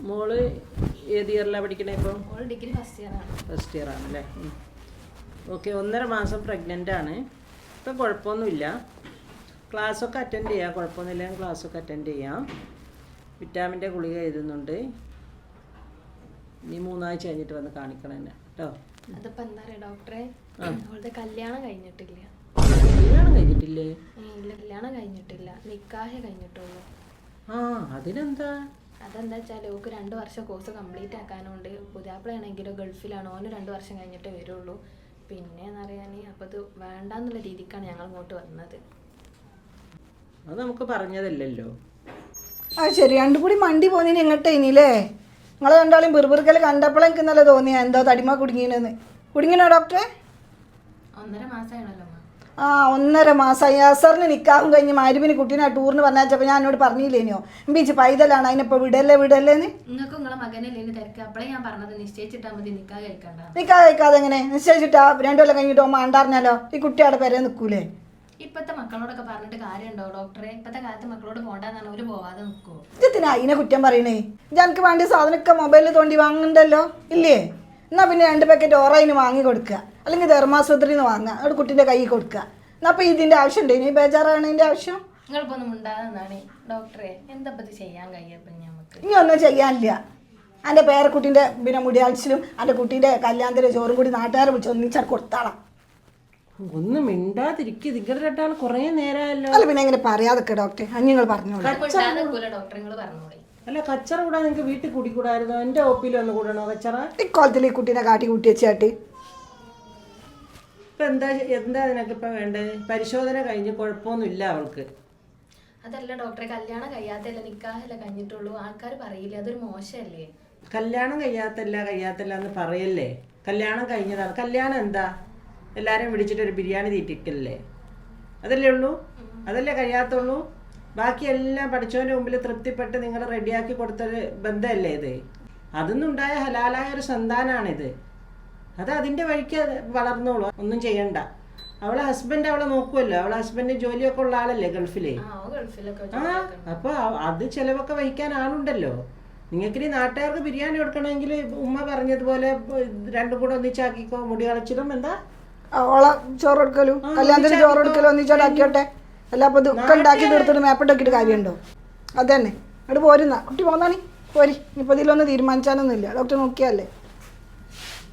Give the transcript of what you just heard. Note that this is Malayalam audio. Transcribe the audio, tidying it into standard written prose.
മോള് ഏത് ഇയറിലാണ് പഠിക്കണേ ഇപ്പോൾ? ഡിഗ്രി ഫസ്റ്റ് ഇയർ ആണല്ലേ. ഓക്കെ, 1.5 മാസം പ്രഗ്നൻ്റ് ആണ്. ഇപ്പം കുഴപ്പമൊന്നുമില്ല. ക്ലാസ്സൊക്കെ അറ്റൻഡ് ചെയ്യാം, കുഴപ്പമൊന്നുമില്ല. ക്ലാസ്സൊക്കെ അറ്റൻഡ് ചെയ്യാം. വിറ്റാമിൻ്റെ ഗുളിക എഴുതുന്നുണ്ട്. ഇനി 3 ആഴ്ച കഴിഞ്ഞിട്ട് വന്ന് കാണിക്കണം എന്നെ കേട്ടോ. അതിപ്പോൾ എന്താ പറയുക ഡോക്ടറെ, അവളുടെ കല്യാണം കഴിഞ്ഞിട്ടില്ല. കല്യാണം കഴിഞ്ഞിട്ടില്ലേ? ഇല്ല, കല്യാണം കഴിഞ്ഞിട്ടില്ല, നിക്കാഹേ കഴിഞ്ഞിട്ടുള്ളൂ. അതിനെന്താ? അതെന്താ വെച്ചാൽ ഓക്ക് 2 വർഷം കോഴ്സ് കംപ്ലീറ്റ് ആക്കാനുണ്ട്. പുതിയാപ്പിളാണെങ്കിലോ ഗൾഫിലാണ്, ഓന് 2 വർഷം കഴിഞ്ഞിട്ടേ വരുള്ളൂ. പിന്നെ എന്നറിയാൻ അപ്പോൾ ഇത് വേണ്ടാന്നുള്ള രീതിക്കാണ് ഞങ്ങൾ ഇങ്ങോട്ട് വന്നത്. അത് നമുക്ക് പറഞ്ഞതല്ലല്ലോ. ശരി, രണ്ടും കൂടി മണ്ടി പോന്നീന് ഇങ്ങോട്ടേ ഇനിയില്ലേ? നിങ്ങൾ രണ്ടാളും ബിർബിർക്കൽ കണ്ടപ്പോഴേ എനിക്ക് നല്ല തോന്നിയാ എന്തോ തടിമ കുടുങ്ങിനെന്ന്. കുടുങ്ങിനോ ഡോക്ടറെ? 1.5 മാസമാണല്ലോ. 1.5 മാസമായി. അസറിന് നിക്കാഹും കഴിഞ്ഞ് മരുവിന് കുട്ടീനെ ടൂറിന് പറഞ്ഞപ്പോൾ ഞാൻ എന്നോട് പറഞ്ഞില്ലേനോ ബീച്ച് പൈതലാണ്, അതിനിപ്പോൾ വിടല്ലേന്ന്. നിങ്ങൾക്ക് നിങ്ങളെ മകനല്ലേ തിരക്ക്? അപ്പോഴേ ഞാൻ പറഞ്ഞത് നിശ്ചയിച്ചിട്ടാൽ മതി, നിക്കാഹ് കഴിക്കണ്ട. നിക്കാഹ് കഴിക്കാതെ എങ്ങനെ നിശ്ചയിച്ചിട്ടാ? 2 കൊല്ലം കഴിഞ്ഞിട്ട് പോകുമ്പോൾ ആണ്ടാറിഞ്ഞാലോ ഈ കുട്ടി അവിടെ പേരെ നിൽക്കൂലേ? ഇപ്പത്തെ മക്കളോടൊക്കെ പറഞ്ഞിട്ട് കാര്യമുണ്ടോ ഡോക്ടറെ? ഇപ്പത്തെ കാലത്ത് മക്കളോട് പോണ്ടെന്നാണ് ഒരു പോവാതെ നിൽക്കുമോ? ഇതിനാ അതിനെ കുറ്റം പറയണേ? ഞങ്ങൾക്ക് വേണ്ടി സാധനമൊക്കെ മൊബൈലിൽ തോണ്ടി വാങ്ങണ്ടല്ലോ ഇല്ലേ? എന്നാൽ പിന്നെ 2 പാക്കറ്റ് ഓറയിന് വാങ്ങി കൊടുക്കുക, അല്ലെങ്കിൽ ധർമാസ്പത്രിയിൽ നിന്ന് വാങ്ങുക, അവിടെ കുട്ടീൻ്റെ കൈ കൊടുക്കുക. എന്നാൽ അപ്പോൾ ഇതിൻ്റെ ആവശ്യം ഉണ്ട്? ഇനി ബേജാറാണതിൻ്റെ ആവശ്യം? നിങ്ങളിപ്പോൾ ഒന്നും ഉണ്ടാകുന്നതാണ് ഡോക്ടറെ. എന്താ ഇത് ചെയ്യാൻ കഴിയപ്പം നമുക്ക്? ഇനി ഒന്നും ചെയ്യാനില്ല. എൻ്റെ പേരക്കുട്ടീൻ്റെ പിന്നെ മുടിയാഴ്ചയിലും എൻ്റെ കുട്ടീൻ്റെ കല്യാണത്തിൻ്റെ ചോറും കൂടി നാട്ടുകാരെ വിളിച്ച് ഒന്നിച്ചാൽ കൊടുത്താളാം. ഒന്നും മിണ്ടാതിരിക്കുക. നിങ്ങളുടെ രണ്ടാൾ കുറേ നേരമല്ലോ. അല്ല പിന്നെ എങ്ങനെ പറയാതൊക്കെ ഡോക്ടറെ? നിങ്ങൾ പറഞ്ഞോളൂ. അല്ല, കച്ചറ കൂടാ നിങ്ങൾക്ക് വീട്ടിൽ കൂടിക്കൂടായിരുന്നോ? എൻ്റെ ഒപ്പിയിൽ ഒന്ന് കൂടണോ കച്ചറ? ഇക്കോലത്തിൽ ഈ കുട്ടീനെ കാട്ടി കൂട്ടി വെച്ചാട്ട് ഇപ്പം എന്താ നിനക്കിപ്പോൾ വേണ്ടത്? പരിശോധന കഴിഞ്ഞ് കുഴപ്പമൊന്നുമില്ല അവൾക്ക്. അതല്ല ഡോക്ടറെ, കല്യാണം കഴിയാത്തല്ല, നിക്കാഹല്ല കഴിഞ്ഞിട്ടുള്ളൂ. ആൾക്കാർ പറയില്ല, അതൊരു മോശമല്ലേ? കല്യാണം കഴിയാത്തല്ല എന്ന് പറയല്ലേ. കല്യാണം കഴിഞ്ഞതാണ്. കല്യാണം എന്താ? എല്ലാവരെയും വിളിച്ചിട്ട് ഒരു ബിരിയാണി തീറ്റിക്കല്ലേ? അതല്ലേ ഉള്ളൂ? അതല്ലേ കഴിയാത്തുള്ളൂ? ബാക്കിയെല്ലാം പഠിച്ചവൻ്റെ മുമ്പിൽ തൃപ്തിപ്പെട്ട് നിങ്ങൾ റെഡിയാക്കി കൊടുത്തൊരു ബന്ധമല്ലേ ഇത്? അതൊന്നുണ്ടായ ഹലാലായ ഒരു സന്താനാണിത്. അത് അതിൻ്റെ വഴിക്ക് വളർന്നോളൂ, ഒന്നും ചെയ്യണ്ട. അവളെ ഹസ്ബൻഡ് അവളെ നോക്കുമല്ലോ. അവളെ ഹസ്ബൻഡ് ജോലിയൊക്കെ ഉള്ള ആളല്ലേ ഗൾഫില്. അപ്പോൾ അത് ചിലവൊക്കെ വഹിക്കാൻ ആളുണ്ടല്ലോ. നിങ്ങൾക്കിനി നാട്ടുകാർക്ക് ബിരിയാണി കൊടുക്കണമെങ്കിൽ ഉമ്മ പറഞ്ഞതുപോലെ 2 കൂടെ ഒന്നിച്ചാക്കിക്കോ. മുടി കളച്ചിലും എന്താ ഓളെ ചോറ് കൊടുക്കലും കല്യാണത്തിന് ചോറ് കൊടുക്കലും ഒന്നിച്ചോടാക്കിയോട്ടെ. അല്ല അപ്പോൾ ഇതൊക്കെ ഉണ്ടാക്കി തീർത്തിട്ട് മേപ്പിട്ടാക്കിയിട്ട് കാര്യമുണ്ടോ? അത് തന്നെ. ഇവിടെ പോരുന്ന കുട്ടി പോന്നാണി പോരി. ഇപ്പോൾ ഇതിലൊന്നും തീരുമാനിച്ചാനൊന്നുമില്ല. ഡോക്ടർ നോക്കിയല്ലേ.